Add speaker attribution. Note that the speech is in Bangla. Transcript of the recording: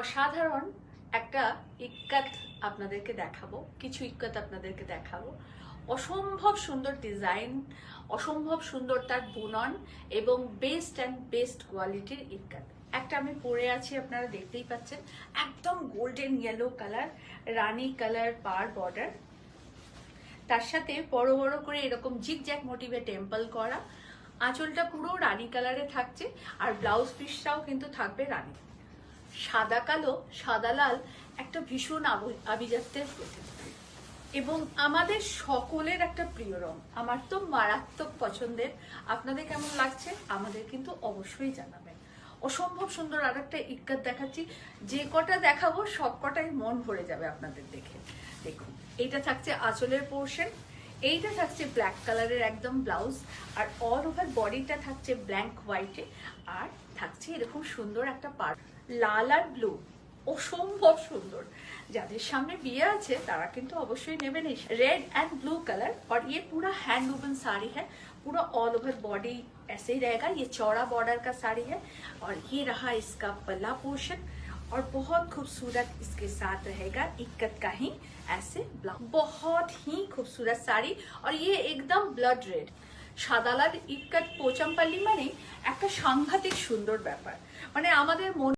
Speaker 1: অসাধারণ একটা ইক্কাত আপনাদেরকে দেখাবো, কিছু ইক্কাত আপনাদেরকে দেখাবো। অসম্ভব সুন্দর ডিজাইন, অসম্ভব সুন্দর তার বুনন এবং বেস্ট অ্যান্ড বেস্ট কোয়ালিটির ইক্কাত। একটা আমি পরে আছি, আপনারা দেখতেই পাচ্ছেন, একদম গোল্ডেন ইয়েলো কালার, রানী কালার পার বর্ডার, তার সাথে বড় বড় করে এরকম জিগজ্যাগ মোটিভে টেম্পল করা। আঁচলটা পুরো রানী কালারে থাকছে আর ব্লাউজ পিসটাও কিন্তু থাকবে রানী। সাদা কালো, সাদা লাল একটা ভীষণ আভিজাত্যের প্রতীক এবং আমাদের সকলের একটা প্রিয় রং। আমার তো মারাত্মক পছন্দের। আপনাদের কেমন লাগছে আমাদের কিন্তু অবশ্যই জানাবেন। অসম্ভব সুন্দর আর একটা ইক্কাত দেখাচ্ছি, যে কটা দেখাবো সব কটাই মন ভরে যাবে আপনাদের দেখে। দেখুন, এইটা থাকছে আঁচলের পোর্শন, এইটা থাকছে ব্ল্যাক কালারের একদম ব্লাউজ, আর অল ওভার বডিটা থাকছে ব্ল্যাঙ্ক হোয়াইটে, আর থাকছে এরকম সুন্দর একটা পার লাল আর ব্লু, অসম্ভব সুন্দর। যাদের सामने বিয়ে আছে তারা কিন্তু অবশ্যই নেবেন। रेड एंड ब्लू कलर और ये पूरा हैंड वूवन साड़ी है, पूरा ऑल ओवर बॉडी ऐसे ही रहेगा। ये चौड़ा बॉर्डर का साड़ी है और ये रहा इसका पल्ला पोर्शन और बहुत खूबसूरत इसके साथ रहेगा इक्कत का ही ऐसे ब्लाउज। बहुत ही खूबसूरत साड़ी और ये एकदम ब्लड रेड সাদা লাল ইক্কাত পোচামপাল্লি মানে একটা সাংঘাতিক সুন্দর ব্যাপার। মানে আমাদের মন